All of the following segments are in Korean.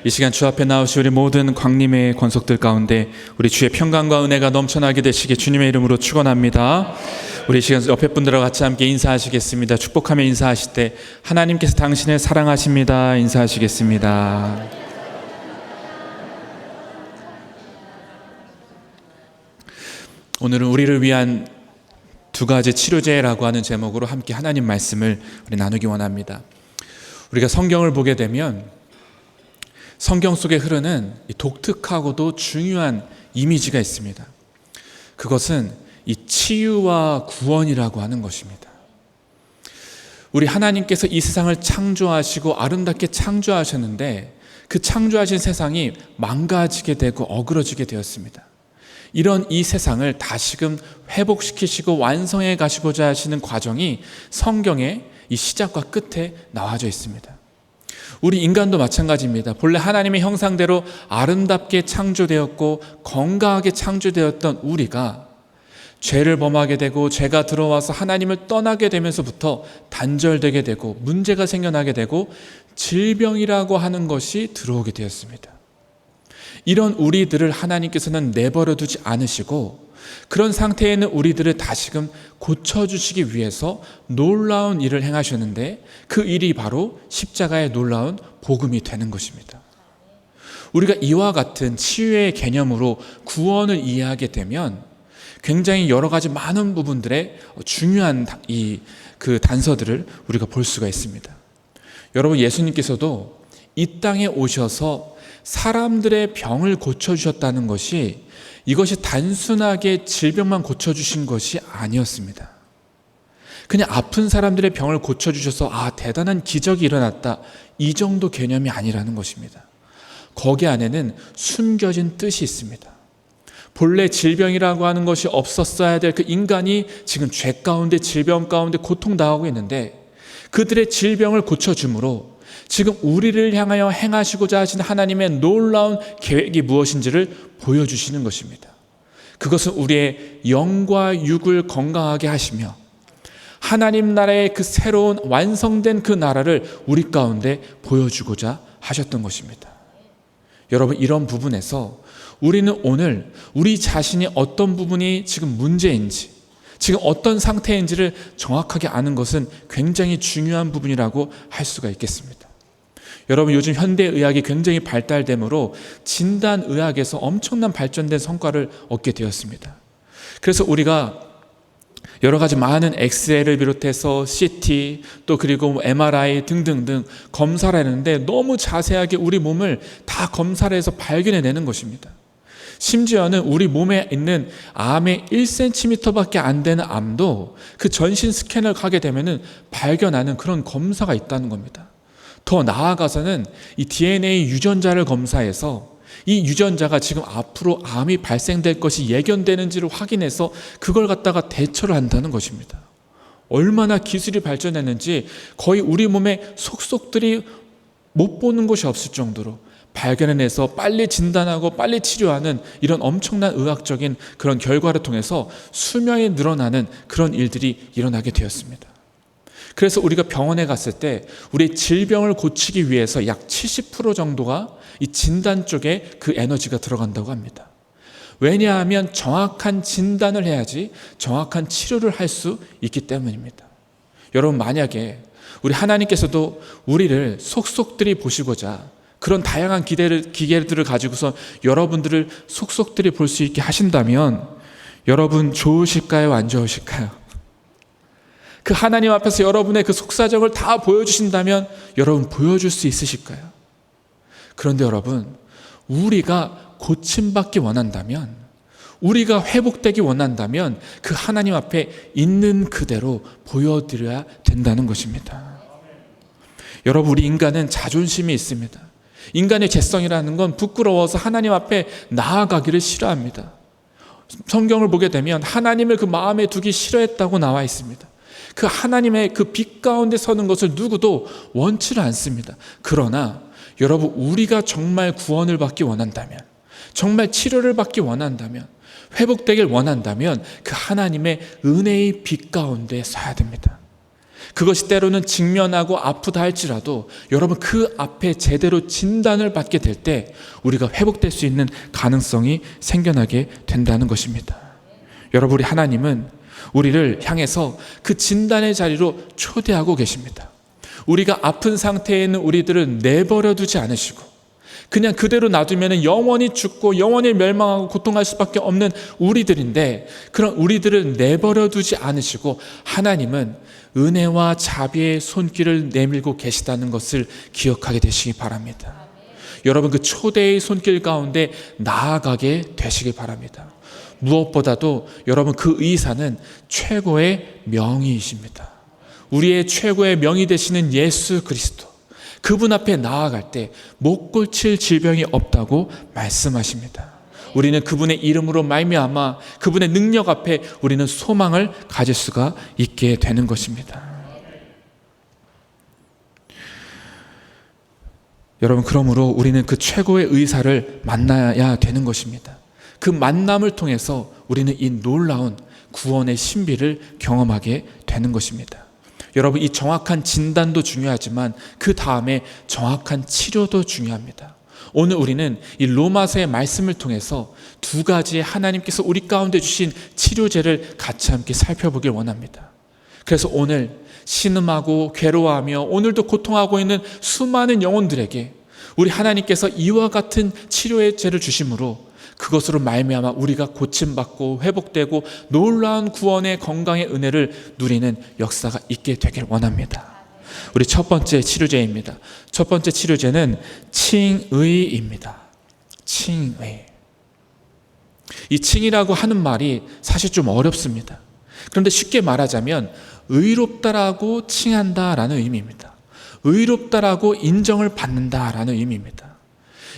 이 시간 주 앞에 나오신 우리 모든 광림의 권속들 가운데 우리 주의 평강과 은혜가 넘쳐나게 되시게 주님의 이름으로 축원합니다. 우리 이 시간 옆에 분들과 같이 함께 인사하시겠습니다. 축복하며 인사하실 때 하나님께서 당신을 사랑하십니다. 인사하시겠습니다. 오늘은 우리를 위한 두 가지 치료제라고 하는 제목으로 함께 하나님 말씀을 우리 나누기 원합니다. 우리가 성경을 보게 되면 성경 속에 흐르는 독특하고도 중요한 이미지가 있습니다. 그것은 이 치유와 구원이라고 하는 것입니다. 우리 하나님께서 이 세상을 창조하시고 아름답게 창조하셨는데 그 창조하신 세상이 망가지게 되고 어그러지게 되었습니다. 이런 이 세상을 다시금 회복시키시고 완성해 가시고자 하시는 과정이 성경의 이 시작과 끝에 나와져 있습니다. 우리 인간도 마찬가지입니다. 본래 하나님의 형상대로 아름답게 창조되었고 건강하게 창조되었던 우리가 죄를 범하게 되고 죄가 들어와서 하나님을 떠나게 되면서부터 단절되게 되고 문제가 생겨나게 되고 질병이라고 하는 것이 들어오게 되었습니다. 이런 우리들을 하나님께서는 내버려 두지 않으시고 그런 상태에는 우리들을 다시금 고쳐주시기 위해서 놀라운 일을 행하셨는데 그 일이 바로 십자가의 놀라운 복음이 되는 것입니다. 우리가 이와 같은 치유의 개념으로 구원을 이해하게 되면 굉장히 여러 가지 많은 부분들의 중요한 그 단서들을 우리가 볼 수가 있습니다. 여러분, 예수님께서도 이 땅에 오셔서 사람들의 병을 고쳐주셨다는 것이 이것이 단순하게 질병만 고쳐주신 것이 아니었습니다. 그냥 아픈 사람들의 병을 고쳐주셔서 대단한 기적이 일어났다, 이 정도 개념이 아니라는 것입니다. 거기 안에는 숨겨진 뜻이 있습니다. 본래 질병이라고 하는 것이 없었어야 될 그 인간이 지금 죄 가운데 질병 가운데 고통당하고 있는데 그들의 질병을 고쳐줌으로 지금 우리를 향하여 행하시고자 하신 하나님의 놀라운 계획이 무엇인지를 보여주시는 것입니다. 그것은 우리의 영과 육을 건강하게 하시며 하나님 나라의 그 새로운 완성된 그 나라를 우리 가운데 보여주고자 하셨던 것입니다. 여러분, 이런 부분에서 우리는 오늘 우리 자신이 어떤 부분이 지금 문제인지, 지금 어떤 상태인지를 정확하게 아는 것은 굉장히 중요한 부분이라고 할 수가 있겠습니다. 여러분, 요즘 현대의학이 굉장히 발달되므로 진단의학에서 엄청난 발전된 성과를 얻게 되었습니다. 그래서 우리가 여러 가지 많은 엑스레이를 비롯해서 CT 또 그리고 MRI 등등등 검사를 하는데 너무 자세하게 우리 몸을 다 검사를 해서 발견해내는 것입니다. 심지어는 우리 몸에 있는 암의 1cm밖에 안 되는 암도 그 전신 스캔을 가게 되면 발견하는 그런 검사가 있다는 겁니다. 더 나아가서는 이 DNA 유전자를 검사해서 이 유전자가 지금 앞으로 암이 발생될 것이 예견되는지를 확인해서 그걸 갖다가 대처를 한다는 것입니다. 얼마나 기술이 발전했는지 거의 우리 몸의 속속들이 못 보는 곳이 없을 정도로 발견해내서 빨리 진단하고 빨리 치료하는 이런 엄청난 의학적인 그런 결과를 통해서 수명이 늘어나는 그런 일들이 일어나게 되었습니다. 그래서 우리가 병원에 갔을 때 우리의 질병을 고치기 위해서 약 70% 정도가 이 진단 쪽에 그 에너지가 들어간다고 합니다. 왜냐하면 정확한 진단을 해야지 정확한 치료를 할 수 있기 때문입니다. 여러분, 만약에 우리 하나님께서도 우리를 속속들이 보시고자 그런 다양한 기계들을 가지고서 여러분들을 속속들이 볼 수 있게 하신다면 여러분 좋으실까요? 안 좋으실까요? 그 하나님 앞에서 여러분의 그 속사정을 다 보여주신다면 여러분 보여줄 수 있으실까요? 그런데 여러분, 우리가 고침받기 원한다면, 우리가 회복되기 원한다면 그 하나님 앞에 있는 그대로 보여드려야 된다는 것입니다. 여러분, 우리 인간은 자존심이 있습니다. 인간의 죄성이라는 건 부끄러워서 하나님 앞에 나아가기를 싫어합니다. 성경을 보게 되면 하나님을 그 마음에 두기 싫어했다고 나와 있습니다. 그 하나님의 그 빛 가운데 서는 것을 누구도 원치를 않습니다. 그러나 여러분, 우리가 정말 구원을 받기 원한다면, 정말 치료를 받기 원한다면, 회복되길 원한다면 그 하나님의 은혜의 빛 가운데 서야 됩니다. 그것이 때로는 직면하고 아프다 할지라도 여러분 그 앞에 제대로 진단을 받게 될 때 우리가 회복될 수 있는 가능성이 생겨나게 된다는 것입니다. 여러분, 우리 하나님은 우리를 향해서 그 진단의 자리로 초대하고 계십니다. 우리가 아픈 상태에 있는 우리들을 내버려 두지 않으시고 그냥 그대로 놔두면 영원히 죽고 영원히 멸망하고 고통할 수밖에 없는 우리들인데, 그런 우리들을 내버려 두지 않으시고 하나님은 은혜와 자비의 손길을 내밀고 계시다는 것을 기억하게 되시기 바랍니다. 여러분, 그 초대의 손길 가운데 나아가게 되시기 바랍니다. 무엇보다도 여러분, 그 의사는 최고의 명의이십니다. 우리의 최고의 명의 되시는 예수 그리스도, 그분 앞에 나아갈 때 못 고칠 질병이 없다고 말씀하십니다. 우리는 그분의 이름으로 말미암아 그분의 능력 앞에 우리는 소망을 가질 수가 있게 되는 것입니다. 여러분, 그러므로 우리는 그 최고의 의사를 만나야 되는 것입니다. 그 만남을 통해서 우리는 이 놀라운 구원의 신비를 경험하게 되는 것입니다. 여러분, 이 정확한 진단도 중요하지만 그 다음에 정확한 치료도 중요합니다. 오늘 우리는 이 로마서의 말씀을 통해서 두 가지의 하나님께서 우리 가운데 주신 치료제를 같이 함께 살펴보길 원합니다. 그래서 오늘 신음하고 괴로워하며 오늘도 고통하고 있는 수많은 영혼들에게 우리 하나님께서 이와 같은 치료의 제를 주심으로 그것으로 말미암아 우리가 고침받고 회복되고 놀라운 구원의 건강의 은혜를 누리는 역사가 있게 되길 원합니다. 우리 첫 번째 치료제입니다. 첫 번째 치료제는 칭의입니다. 칭의. 이 칭이라고 하는 말이 사실 좀 어렵습니다. 그런데 쉽게 말하자면 의롭다라고 칭한다라는 의미입니다. 의롭다라고 인정을 받는다라는 의미입니다.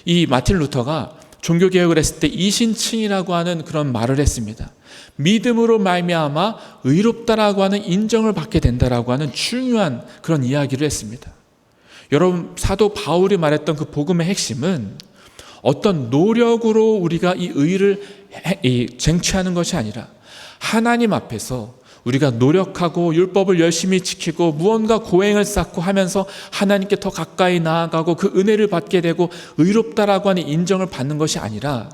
이 마틴 루터가 종교개혁을 했을 때 이신칭이라고 하는 그런 말을 했습니다. 믿음으로 말미암아 의롭다라고 하는 인정을 받게 된다라고 하는 중요한 그런 이야기를 했습니다. 여러분, 사도 바울이 말했던 그 복음의 핵심은 어떤 노력으로 우리가 이 의를 쟁취하는 것이 아니라 하나님 앞에서 우리가 노력하고 율법을 열심히 지키고 무언가 고행을 쌓고 하면서 하나님께 더 가까이 나아가고 그 은혜를 받게 되고 의롭다라고 하는 인정을 받는 것이 아니라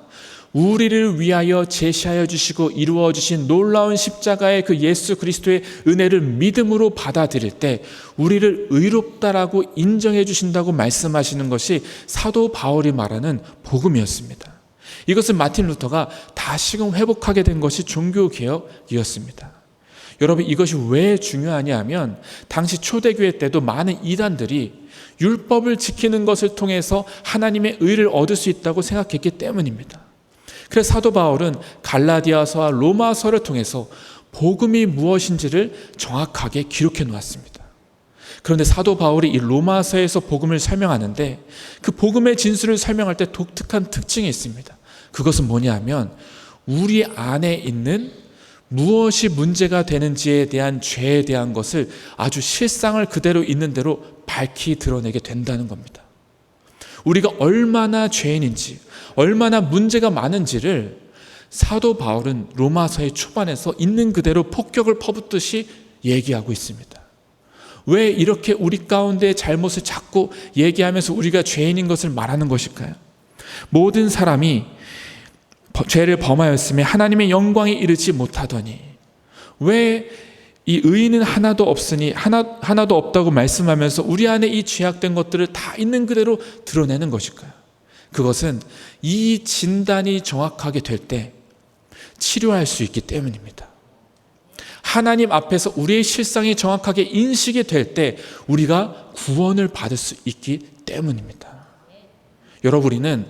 우리를 위하여 제시하여 주시고 이루어 주신 놀라운 십자가의 그 예수 그리스도의 은혜를 믿음으로 받아들일 때 우리를 의롭다라고 인정해 주신다고 말씀하시는 것이 사도 바울이 말하는 복음이었습니다. 이것은 마틴 루터가 다시금 회복하게 된 것이 종교개혁이었습니다. 여러분, 이것이 왜 중요하냐 하면 당시 초대교회 때도 많은 이단들이 율법을 지키는 것을 통해서 하나님의 의를 얻을 수 있다고 생각했기 때문입니다. 그래서 사도 바울은 갈라디아서와 로마서를 통해서 복음이 무엇인지를 정확하게 기록해 놓았습니다. 그런데 사도 바울이 이 로마서에서 복음을 설명하는데 그 복음의 진술을 설명할 때 독특한 특징이 있습니다. 그것은 뭐냐 하면 우리 안에 있는 무엇이 문제가 되는지에 대한 죄에 대한 것을 아주 실상을 그대로 있는 대로 밝히 드러내게 된다는 겁니다. 우리가 얼마나 죄인인지, 얼마나 문제가 많은지를 사도 바울은 로마서의 초반에서 있는 그대로 폭격을 퍼붓듯이 얘기하고 있습니다. 왜 이렇게 우리 가운데 잘못을 자꾸 얘기하면서 우리가 죄인인 것을 말하는 것일까요? 모든 사람이 죄를 범하였으며 하나님의 영광에 이르지 못하더니, 왜 이 의인은 하나도 없으니 하나도 없다고 말씀하면서 우리 안에 이 죄악된 것들을 다 있는 그대로 드러내는 것일까요? 그것은 이 진단이 정확하게 될 때 치료할 수 있기 때문입니다. 하나님 앞에서 우리의 실상이 정확하게 인식이 될 때 우리가 구원을 받을 수 있기 때문입니다. 여러분, 우리는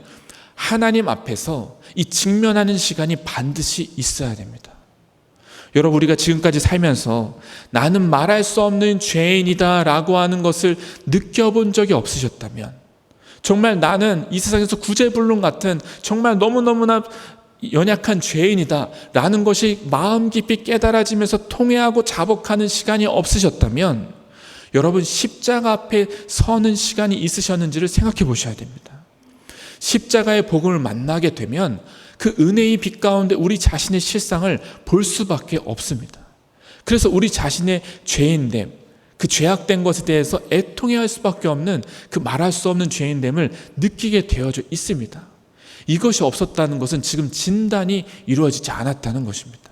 하나님 앞에서 이 직면하는 시간이 반드시 있어야 됩니다. 여러분, 우리가 지금까지 살면서 나는 말할 수 없는 죄인이다 라고 하는 것을 느껴본 적이 없으셨다면, 정말 나는 이 세상에서 구제불능 같은 정말 너무너무나 연약한 죄인이다 라는 것이 마음 깊이 깨달아지면서 통회하고 자복하는 시간이 없으셨다면 여러분, 십자가 앞에 서는 시간이 있으셨는지를 생각해 보셔야 됩니다. 십자가의 복음을 만나게 되면 그 은혜의 빛 가운데 우리 자신의 실상을 볼 수밖에 없습니다. 그래서 우리 자신의 죄인됨, 그 죄악된 것에 대해서 애통해야 할 수밖에 없는 그 말할 수 없는 죄인됨을 느끼게 되어져 있습니다. 이것이 없었다는 것은 지금 진단이 이루어지지 않았다는 것입니다.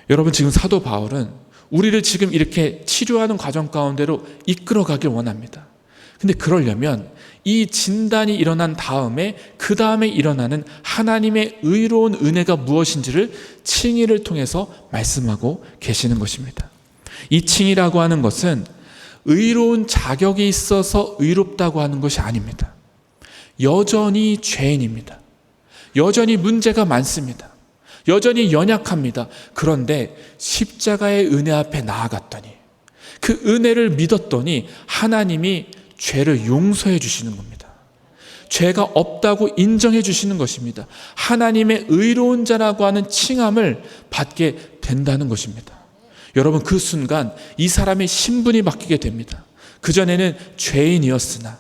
여러분, 지금 사도 바울은 우리를 지금 이렇게 치료하는 과정 가운데로 이끌어가길 원합니다. 근데 그러려면 이 진단이 일어난 다음에 그 다음에 일어나는 하나님의 의로운 은혜가 무엇인지를 칭의를 통해서 말씀하고 계시는 것입니다. 이 칭의라고 하는 것은 의로운 자격이 있어서 의롭다고 하는 것이 아닙니다. 여전히 죄인입니다. 여전히 문제가 많습니다. 여전히 연약합니다. 그런데 십자가의 은혜 앞에 나아갔더니, 그 은혜를 믿었더니 하나님이 죄를 용서해 주시는 겁니다. 죄가 없다고 인정해 주시는 것입니다. 하나님의 의로운 자라고 하는 칭함을 받게 된다는 것입니다. 여러분, 그 순간 이 사람의 신분이 바뀌게 됩니다. 그전에는 죄인이었으나,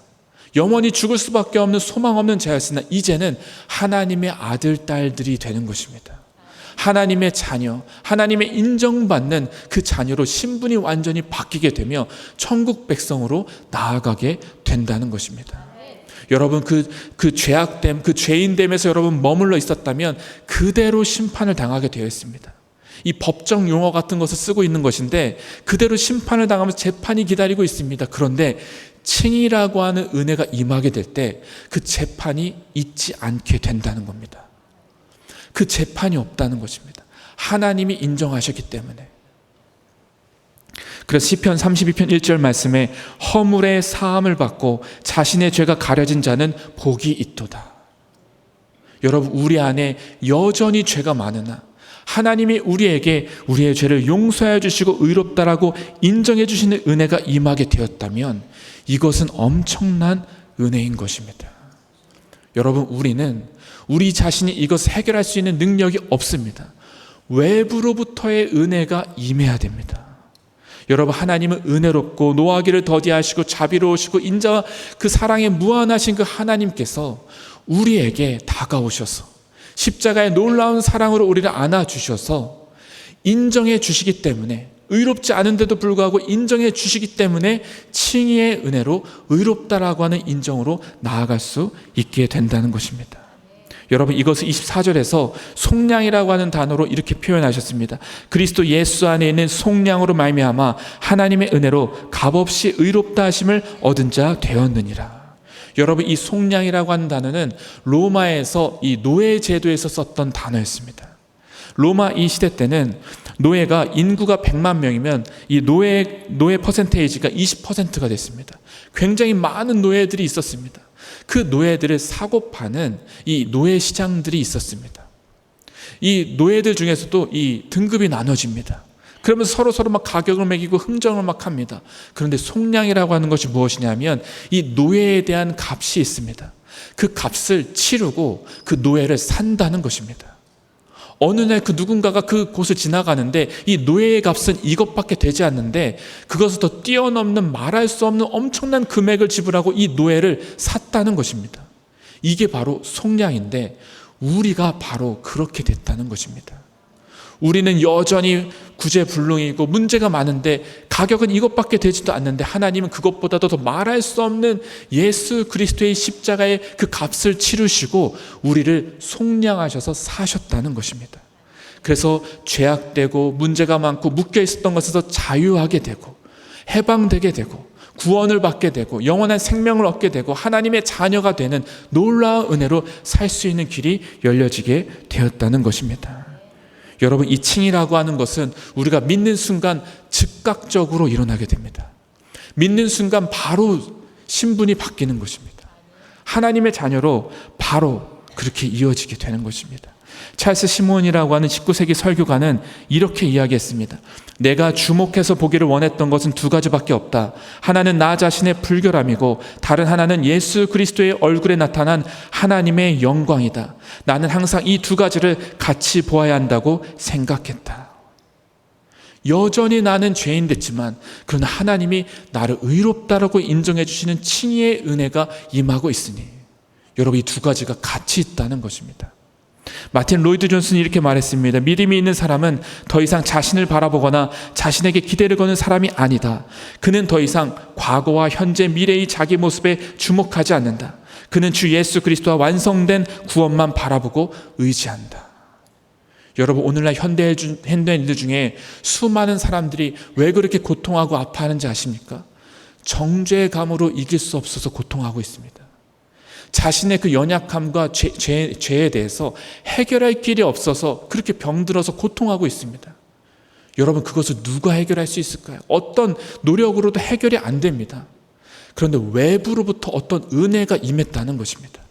영원히 죽을 수밖에 없는 소망 없는 자였으나 이제는 하나님의 아들, 딸들이 되는 것입니다. 하나님의 자녀, 하나님의 인정받는 그 자녀로 신분이 완전히 바뀌게 되며 천국 백성으로 나아가게 된다는 것입니다. 여러분, 그 죄악됨, 그 죄인됨에서 여러분 머물러 있었다면 그대로 심판을 당하게 되어 있습니다. 이 법정 용어 같은 것을 쓰고 있는 것인데 그대로 심판을 당하면서 재판이 기다리고 있습니다. 그런데 칭의라고 하는 은혜가 임하게 될 때 그 재판이 있지 않게 된다는 겁니다. 그 재판이 없다는 것입니다. 하나님이 인정하셨기 때문에. 그래서 시편 32편 1절 말씀에 허물의 사함을 받고 자신의 죄가 가려진 자는 복이 있도다. 여러분, 우리 안에 여전히 죄가 많으나 하나님이 우리에게 우리의 죄를 용서해 주시고 의롭다라고 인정해 주시는 은혜가 임하게 되었다면 이것은 엄청난 은혜인 것입니다. 여러분, 우리는 우리 자신이 이것을 해결할 수 있는 능력이 없습니다. 외부로부터의 은혜가 임해야 됩니다. 여러분, 하나님은 은혜롭고 노하기를 더디하시고 자비로우시고 인자와 그 사랑에 무한하신 그 하나님께서 우리에게 다가오셔서 십자가의 놀라운 사랑으로 우리를 안아주셔서 인정해 주시기 때문에, 의롭지 않은데도 불구하고 인정해 주시기 때문에 칭의의 은혜로 의롭다라고 하는 인정으로 나아갈 수 있게 된다는 것입니다. 여러분, 이것을 24절에서 속량이라고 하는 단어로 이렇게 표현하셨습니다. 그리스도 예수 안에 있는 속량으로 말미암아 하나님의 은혜로 값없이 의롭다 하심을 얻은 자 되었느니라. 여러분, 이 속량이라고 하는 단어는 로마에서 이 노예 제도에서 썼던 단어였습니다. 로마 이 시대 때는 노예가 인구가 100만 명이면 이 노예 퍼센테이지가 20%가 됐습니다. 굉장히 많은 노예들이 있었습니다. 그 노예들을 사고 파는 이 노예 시장들이 있었습니다. 이 노예들 중에서도 이 등급이 나눠집니다. 그러면서 서로 막 가격을 매기고 흥정을 막 합니다. 그런데 속량이라고 하는 것이 무엇이냐면 이 노예에 대한 값이 있습니다. 그 값을 치르고 그 노예를 산다는 것입니다. 어느 날 그 누군가가 그 곳을 지나가는데 이 노예의 값은 이것밖에 되지 않는데 그것을 더 뛰어넘는 말할 수 없는 엄청난 금액을 지불하고 이 노예를 샀다는 것입니다. 이게 바로 속량인데 우리가 바로 그렇게 됐다는 것입니다. 우리는 여전히 구제불능이고 문제가 많은데 가격은 이것밖에 되지도 않는데 하나님은 그것보다도 더 말할 수 없는 예수 그리스도의 십자가의 그 값을 치르시고 우리를 속량하셔서 사셨다는 것입니다. 그래서 죄악되고 문제가 많고 묶여 있었던 것에서 자유하게 되고 해방되게 되고 구원을 받게 되고 영원한 생명을 얻게 되고 하나님의 자녀가 되는 놀라운 은혜로 살 수 있는 길이 열려지게 되었다는 것입니다. 여러분, 이 칭의라고 하는 것은 우리가 믿는 순간 즉각적으로 일어나게 됩니다. 믿는 순간 바로 신분이 바뀌는 것입니다. 하나님의 자녀로 바로 그렇게 이어지게 되는 것입니다. 찰스 시몬이라고 하는 19세기 설교가는 이렇게 이야기했습니다. 내가 주목해서 보기를 원했던 것은 두 가지밖에 없다. 하나는 나 자신의 불결함이고 다른 하나는 예수 그리스도의 얼굴에 나타난 하나님의 영광이다. 나는 항상 이 두 가지를 같이 보아야 한다고 생각했다. 여전히 나는 죄인 됐지만 그러나 하나님이 나를 의롭다라고 인정해 주시는 칭의의 은혜가 임하고 있으니 여러분, 이 두 가지가 같이 있다는 것입니다. 마틴 로이드 존슨이 이렇게 말했습니다. 믿음이 있는 사람은 더 이상 자신을 바라보거나 자신에게 기대를 거는 사람이 아니다. 그는 더 이상 과거와 현재, 미래의 자기 모습에 주목하지 않는다. 그는 주 예수 그리스도와 완성된 구원만 바라보고 의지한다. 여러분, 오늘날 현대인들 중에 수많은 사람들이 왜 그렇게 고통하고 아파하는지 아십니까? 정죄감으로 이길 수 없어서 고통하고 있습니다. 자신의 그 연약함과 죄에 대해서 해결할 길이 없어서 그렇게 병들어서 고통하고 있습니다. 여러분, 그것을 누가 해결할 수 있을까요? 어떤 노력으로도 해결이 안 됩니다. 그런데 외부로부터 어떤 은혜가 임했다는 것입니다.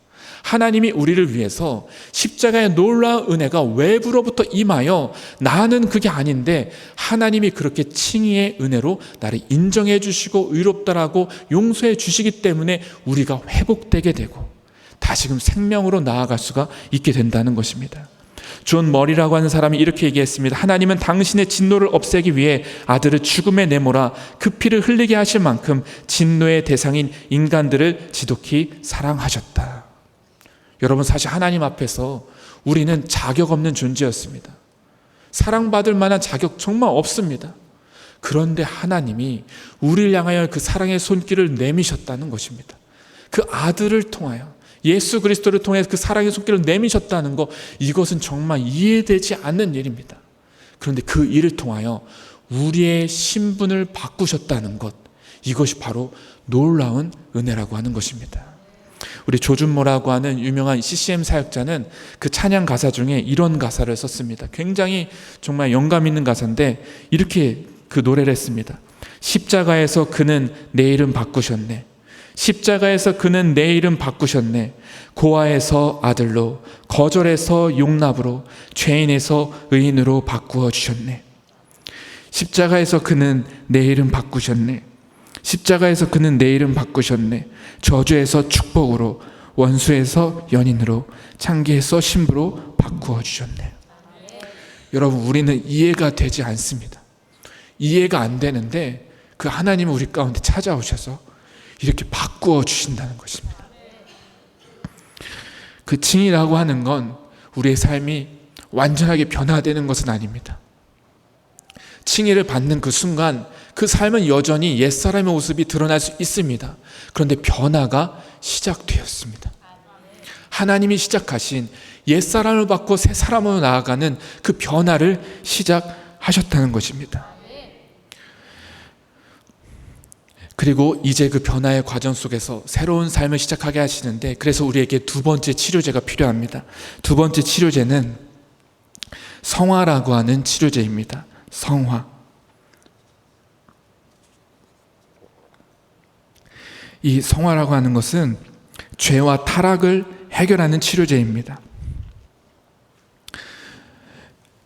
하나님이 우리를 위해서 십자가의 놀라운 은혜가 외부로부터 임하여 나는 그게 아닌데 하나님이 그렇게 칭의의 은혜로 나를 인정해 주시고 의롭다라고 용서해 주시기 때문에 우리가 회복되게 되고 다시금 생명으로 나아갈 수가 있게 된다는 것입니다. 존 머리라고 하는 사람이 이렇게 얘기했습니다. 하나님은 당신의 진노를 없애기 위해 아들을 죽음에 내몰아 그 피를 흘리게 하실 만큼 진노의 대상인 인간들을 지독히 사랑하셨다. 여러분, 사실 하나님 앞에서 우리는 자격 없는 존재였습니다. 사랑받을 만한 자격 정말 없습니다. 그런데 하나님이 우리를 향하여 그 사랑의 손길을 내미셨다는 것입니다. 그 아들을 통하여, 예수 그리스도를 통해 그 사랑의 손길을 내미셨다는 것, 이것은 정말 이해되지 않는 일입니다. 그런데 그 일을 통하여 우리의 신분을 바꾸셨다는 것, 이것이 바로 놀라운 은혜라고 하는 것입니다. 우리 조준모라고 하는 유명한 CCM 사역자는 그 찬양 가사 중에 이런 가사를 썼습니다. 굉장히 정말 영감 있는 가사인데 이렇게 그 노래를 했습니다. 십자가에서 그는 내 이름 바꾸셨네. 십자가에서 그는 내 이름 바꾸셨네. 고아에서 아들로, 거절에서 용납으로, 죄인에서 의인으로 바꾸어 주셨네. 십자가에서 그는 내 이름 바꾸셨네. 십자가에서 그는 내 이름 바꾸셨네. 저주에서 축복으로, 원수에서 연인으로, 창기에서 신부로 바꾸어 주셨네. 여러분, 우리는 이해가 되지 않습니다. 이해가 안 되는데 그 하나님은 우리 가운데 찾아오셔서 이렇게 바꾸어 주신다는 것입니다. 그 칭의라고 하는 건 우리의 삶이 완전하게 변화되는 것은 아닙니다. 칭의를 받는 그 순간 그 삶은 여전히 옛사람의 모습이 드러날 수 있습니다. 그런데 변화가 시작되었습니다. 하나님이 시작하신 옛사람을 바꿔 새 사람으로 나아가는 그 변화를 시작하셨다는 것입니다. 그리고 이제 그 변화의 과정 속에서 새로운 삶을 시작하게 하시는데, 그래서 우리에게 두 번째 치료제가 필요합니다. 두 번째 치료제는 성화라고 하는 치료제입니다. 성화. 이 성화라고 하는 것은 죄와 타락을 해결하는 치료제입니다.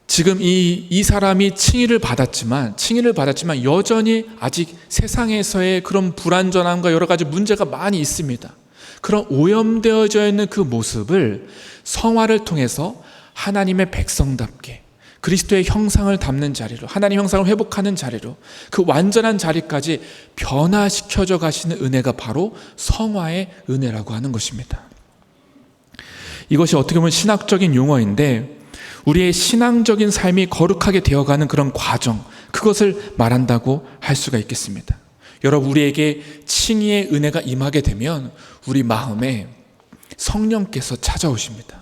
지금 이 사람이 칭의를 받았지만 여전히 아직 세상에서의 그런 불완전함과 여러 가지 문제가 많이 있습니다. 그런 오염되어져 있는 그 모습을 성화를 통해서 하나님의 백성답게 그리스도의 형상을 담는 자리로, 하나님 형상을 회복하는 자리로, 그 완전한 자리까지 변화시켜져 가시는 은혜가 바로 성화의 은혜라고 하는 것입니다. 이것이 어떻게 보면 신학적인 용어인데 우리의 신앙적인 삶이 거룩하게 되어가는 그런 과정, 그것을 말한다고 할 수가 있겠습니다. 여러분, 우리에게 칭의의 은혜가 임하게 되면 우리 마음에 성령께서 찾아오십니다.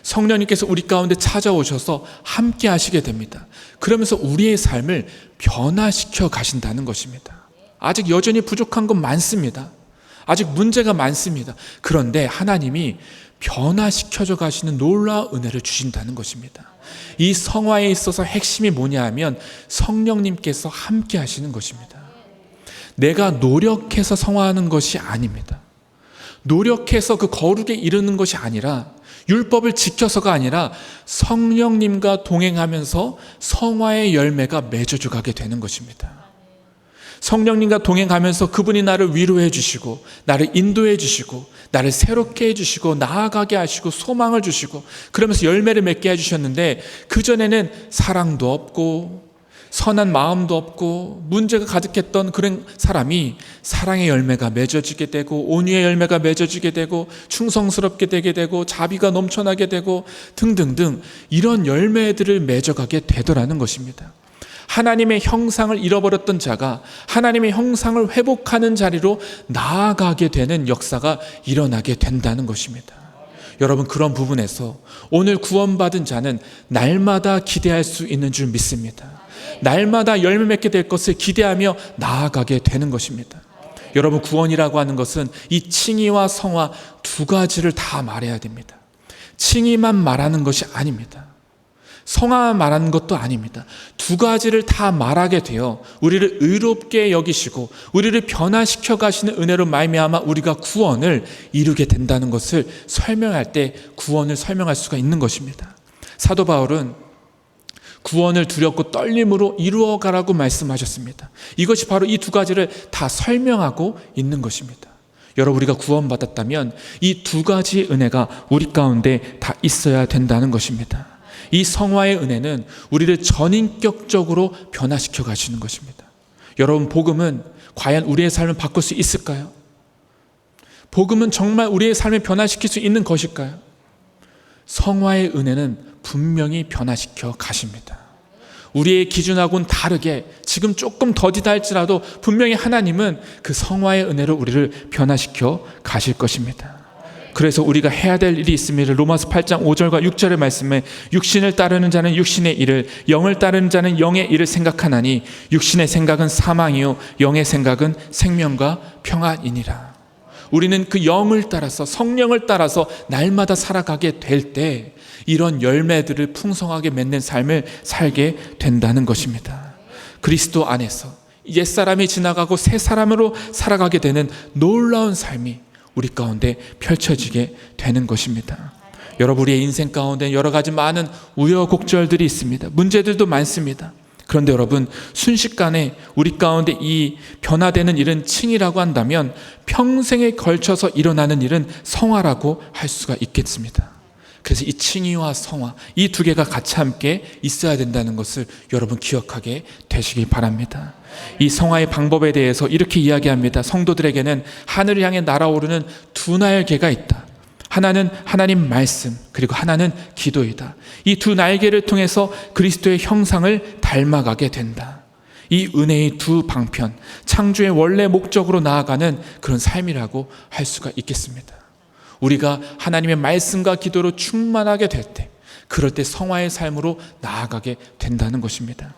성령님께서 우리 가운데 찾아오셔서 함께 하시게 됩니다. 그러면서 우리의 삶을 변화시켜 가신다는 것입니다. 아직 여전히 부족한 건 많습니다. 아직 문제가 많습니다. 그런데 하나님이 변화시켜져 가시는 놀라운 은혜를 주신다는 것입니다. 이 성화에 있어서 핵심이 뭐냐 하면 성령님께서 함께 하시는 것입니다. 내가 노력해서 성화하는 것이 아닙니다. 노력해서 그 거룩에 이르는 것이 아니라, 율법을 지켜서가 아니라 성령님과 동행하면서 성화의 열매가 맺어져 가게 되는 것입니다. 성령님과 동행하면서 그분이 나를 위로해 주시고, 나를 인도해 주시고, 나를 새롭게 해 주시고, 나아가게 하시고, 소망을 주시고, 그러면서 열매를 맺게 해 주셨는데, 그전에는 사랑도 없고 선한 마음도 없고 문제가 가득했던 그런 사람이 사랑의 열매가 맺어지게 되고 온유의 열매가 맺어지게 되고 충성스럽게 되게 되고 자비가 넘쳐나게 되고 등등등 이런 열매들을 맺어가게 되더라는 것입니다. 하나님의 형상을 잃어버렸던 자가 하나님의 형상을 회복하는 자리로 나아가게 되는 역사가 일어나게 된다는 것입니다. 여러분, 그런 부분에서 오늘 구원받은 자는 날마다 기대할 수 있는 줄 믿습니다. 날마다 열매 맺게 될 것을 기대하며 나아가게 되는 것입니다. 여러분, 구원이라고 하는 것은 이 칭의와 성화 두 가지를 다 말해야 됩니다. 칭의만 말하는 것이 아닙니다. 성화만 말하는 것도 아닙니다. 두 가지를 다 말하게 되어 우리를 의롭게 여기시고 우리를 변화시켜 가시는 은혜로 말미암아 우리가 구원을 이루게 된다는 것을 설명할 때 구원을 설명할 수가 있는 것입니다. 사도 바울은 구원을 두렵고 떨림으로 이루어가라고 말씀하셨습니다. 이것이 바로 이 두 가지를 다 설명하고 있는 것입니다. 여러분, 우리가 구원받았다면 이 두 가지 은혜가 우리 가운데 다 있어야 된다는 것입니다. 이 성화의 은혜는 우리를 전인격적으로 변화시켜 가시는 것입니다. 여러분, 복음은 과연 우리의 삶을 바꿀 수 있을까요? 복음은 정말 우리의 삶을 변화시킬 수 있는 것일까요? 성화의 은혜는 분명히 변화시켜 가십니다. 우리의 기준하고는 다르게 지금 조금 더디다 할지라도 분명히 하나님은 그 성화의 은혜로 우리를 변화시켜 가실 것입니다. 그래서 우리가 해야 될 일이 있습니다. 로마서 8장 5절과 6절의 말씀에 육신을 따르는 자는 육신의 일을, 영을 따르는 자는 영의 일을 생각하나니 육신의 생각은 사망이요 영의 생각은 생명과 평안이니라. 우리는 그 영을 따라서, 성령을 따라서 날마다 살아가게 될 때 이런 열매들을 풍성하게 맺는 삶을 살게 된다는 것입니다. 그리스도 안에서 옛사람이 지나가고 새 사람으로 살아가게 되는 놀라운 삶이 우리 가운데 펼쳐지게 되는 것입니다. 여러분, 우리의 인생 가운데 여러 가지 많은 우여곡절들이 있습니다. 문제들도 많습니다. 그런데 여러분, 순식간에 우리 가운데 이 변화되는 일은 칭이라고 한다면 평생에 걸쳐서 일어나는 일은 성화라고 할 수가 있겠습니다. 그래서 이 칭의와 성화, 이 두 개가 같이 함께 있어야 된다는 것을 여러분 기억하게 되시길 바랍니다. 이 성화의 방법에 대해서 이렇게 이야기합니다. 성도들에게는 하늘을 향해 날아오르는 두 날개가 있다. 하나는 하나님 말씀, 그리고 하나는 기도이다. 이 두 날개를 통해서 그리스도의 형상을 닮아가게 된다. 이 은혜의 두 방편, 창조의 원래 목적으로 나아가는 그런 삶이라고 할 수가 있겠습니다. 우리가 하나님의 말씀과 기도로 충만하게 될 때, 그럴 때 성화의 삶으로 나아가게 된다는 것입니다.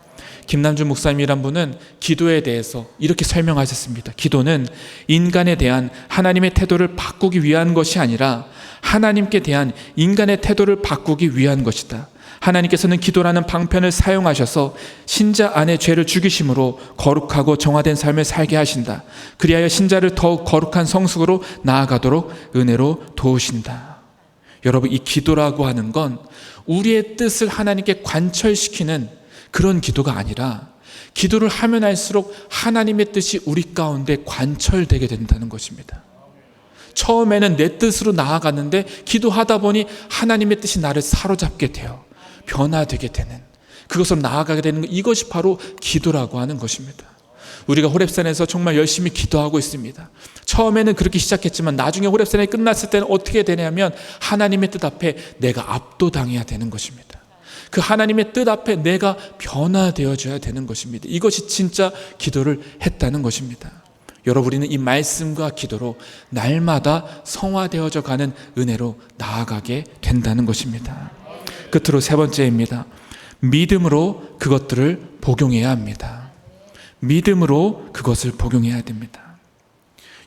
김남준 목사님이란 분은 기도에 대해서 이렇게 설명하셨습니다. 기도는 인간에 대한 하나님의 태도를 바꾸기 위한 것이 아니라 하나님께 대한 인간의 태도를 바꾸기 위한 것이다. 하나님께서는 기도라는 방편을 사용하셔서 신자 안에 죄를 죽이심으로 거룩하고 정화된 삶을 살게 하신다. 그리하여 신자를 더욱 거룩한 성숙으로 나아가도록 은혜로 도우신다. 여러분, 이 기도라고 하는 건 우리의 뜻을 하나님께 관철시키는 그런 기도가 아니라 기도를 하면 할수록 하나님의 뜻이 우리 가운데 관철되게 된다는 것입니다. 처음에는 내 뜻으로 나아갔는데 기도하다 보니 하나님의 뜻이 나를 사로잡게 돼요. 변화되게 되는, 그것으로 나아가게 되는 것, 이것이 바로 기도라고 하는 것입니다. 우리가 호렙산에서 정말 열심히 기도하고 있습니다. 처음에는 그렇게 시작했지만 나중에 호렙산이 끝났을 때는 어떻게 되냐면 하나님의 뜻 앞에 내가 압도당해야 되는 것입니다. 그 하나님의 뜻 앞에 내가 변화되어져야 되는 것입니다. 이것이 진짜 기도를 했다는 것입니다. 여러분, 우리는 이 말씀과 기도로 날마다 성화되어져 가는 은혜로 나아가게 된다는 것입니다. 끝으로 세 번째입니다. 믿음으로 그것들을 복용해야 합니다. 믿음으로 그것을 복용해야 됩니다.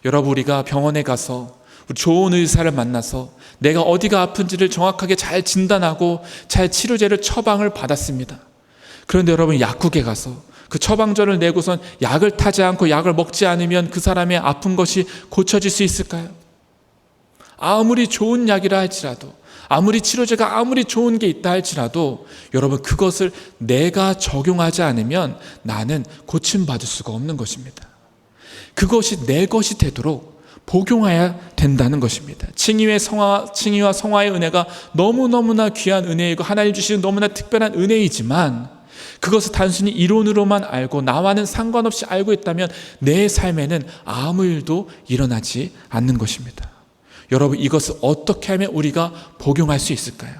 여러분, 우리가 병원에 가서 좋은 의사를 만나서 내가 어디가 아픈지를 정확하게 잘 진단하고 잘 치료제를 처방을 받았습니다. 그런데 여러분, 약국에 가서 그 처방전을 내고선 약을 타지 않고 약을 먹지 않으면 그 사람의 아픈 것이 고쳐질 수 있을까요? 아무리 좋은 약이라 할지라도, 아무리 치료제가 아무리 좋은 게 있다 할지라도 여러분, 그것을 내가 적용하지 않으면 나는 고침받을 수가 없는 것입니다. 그것이 내 것이 되도록 복용해야 된다는 것입니다. 칭의와 성화의 은혜가 너무너무나 귀한 은혜이고 하나님 주시는 너무나 특별한 은혜이지만 그것을 단순히 이론으로만 알고 나와는 상관없이 알고 있다면 내 삶에는 아무 일도 일어나지 않는 것입니다. 여러분, 이것을 어떻게 하면 우리가 복용할 수 있을까요?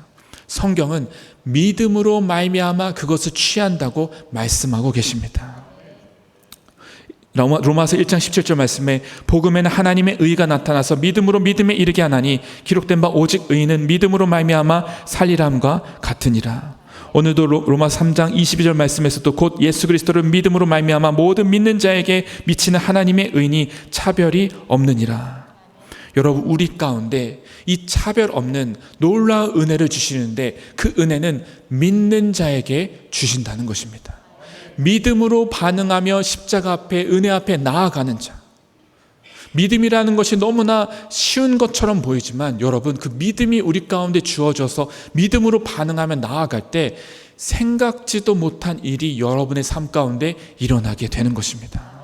성경은 믿음으로 말미암아 그것을 취한다고 말씀하고 계십니다. 로마서 1장 17절 말씀에 복음에는 하나님의 의가 나타나서 믿음으로 믿음에 이르게 하나니 기록된 바 오직 의인은 믿음으로 말미암아 살리람과 같으니라. 오늘도 로마서 3장 22절 말씀에서도 곧 예수 그리스도를 믿음으로 말미암아 모든 믿는 자에게 미치는 하나님의 의인이 차별이 없느니라. 여러분, 우리 가운데 이 차별 없는 놀라운 은혜를 주시는데 그 은혜는 믿는 자에게 주신다는 것입니다. 믿음으로 반응하며 십자가 앞에, 은혜 앞에 나아가는 자. 믿음이라는 것이 너무나 쉬운 것처럼 보이지만 여러분, 그 믿음이 우리 가운데 주어져서 믿음으로 반응하며 나아갈 때 생각지도 못한 일이 여러분의 삶 가운데 일어나게 되는 것입니다.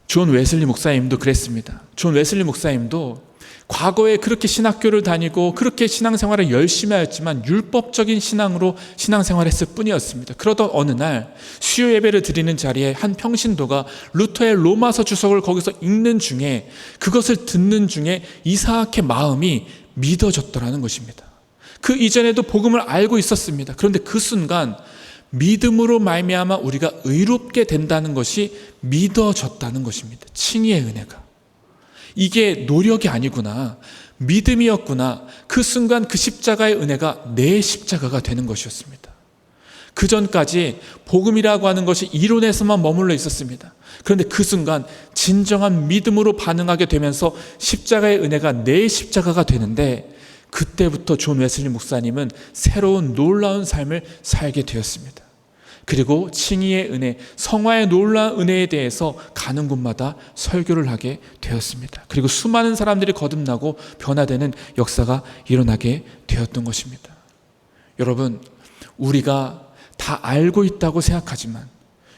존 웨슬리 목사님도 그랬습니다. 존 웨슬리 목사님도 과거에 그렇게 신학교를 다니고 그렇게 신앙생활을 열심히 하였지만 율법적인 신앙으로 신앙생활을 했을 뿐이었습니다. 그러던 어느 날 수요 예배를 드리는 자리에 한 평신도가 루터의 로마서 주석을 거기서 읽는 중에, 그것을 듣는 중에 이상하게 마음이 믿어졌더라는 것입니다. 그 이전에도 복음을 알고 있었습니다. 그런데 그 순간 믿음으로 말미암아 우리가 의롭게 된다는 것이 믿어졌다는 것입니다. 칭의의 은혜가. 이게 노력이 아니구나, 믿음이었구나. 그 순간 그 십자가의 은혜가 내 십자가가 되는 것이었습니다. 그 전까지 복음이라고 하는 것이 이론에서만 머물러 있었습니다. 그런데 그 순간 진정한 믿음으로 반응하게 되면서 십자가의 은혜가 내 십자가가 되는데, 그때부터 존 웨슬리 목사님은 새로운 놀라운 삶을 살게 되었습니다. 그리고 칭의의 은혜, 성화의 놀라운 은혜에 대해서 가는 곳마다 설교를 하게 되었습니다. 그리고 수많은 사람들이 거듭나고 변화되는 역사가 일어나게 되었던 것입니다. 여러분, 우리가 다 알고 있다고 생각하지만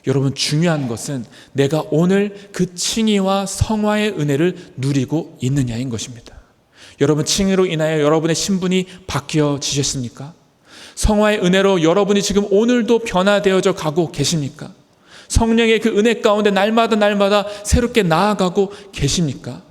여러분, 중요한 것은 내가 오늘 그 칭의와 성화의 은혜를 누리고 있느냐인 것입니다. 여러분, 칭의로 인하여 여러분의 신분이 바뀌어지셨습니까? 성화의 은혜로 여러분이 지금 오늘도 변화되어져 가고 계십니까? 성령의 그 은혜 가운데 날마다 새롭게 나아가고 계십니까?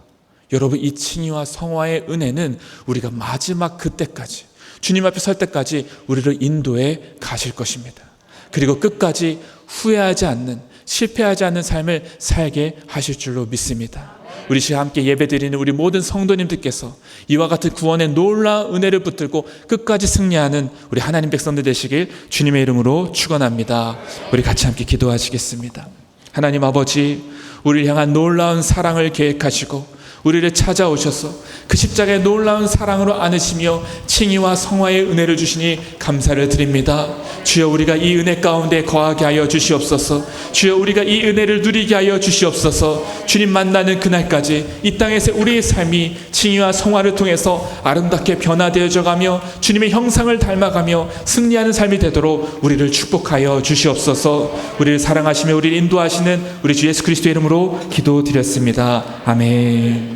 여러분, 이 칭의와 성화의 은혜는 우리가 마지막 그때까지, 주님 앞에 설 때까지 우리를 인도해 가실 것입니다. 그리고 끝까지 후회하지 않는, 실패하지 않는 삶을 살게 하실 줄로 믿습니다. 우리 시간 함께 예배드리는 우리 모든 성도님들께서 이와 같은 구원의 놀라운 은혜를 붙들고 끝까지 승리하는 우리 하나님 백성들 되시길 주님의 이름으로 축원합니다. 우리 같이 함께 기도하시겠습니다. 하나님 아버지, 우리를 향한 놀라운 사랑을 계획하시고 우리를 찾아오셔서 그 십자가의 놀라운 사랑으로 안으시며 칭의와 성화의 은혜를 주시니 감사를 드립니다. 주여, 우리가 이 은혜 가운데 거하게 하여 주시옵소서. 주여, 우리가 이 은혜를 누리게 하여 주시옵소서. 주님 만나는 그날까지 이 땅에서 우리의 삶이 칭의와 성화를 통해서 아름답게 변화되어져 가며 주님의 형상을 닮아가며 승리하는 삶이 되도록 우리를 축복하여 주시옵소서. 우리를 사랑하시며 우리를 인도하시는 우리 주 예수 그리스도의 이름으로 기도드렸습니다. 아멘.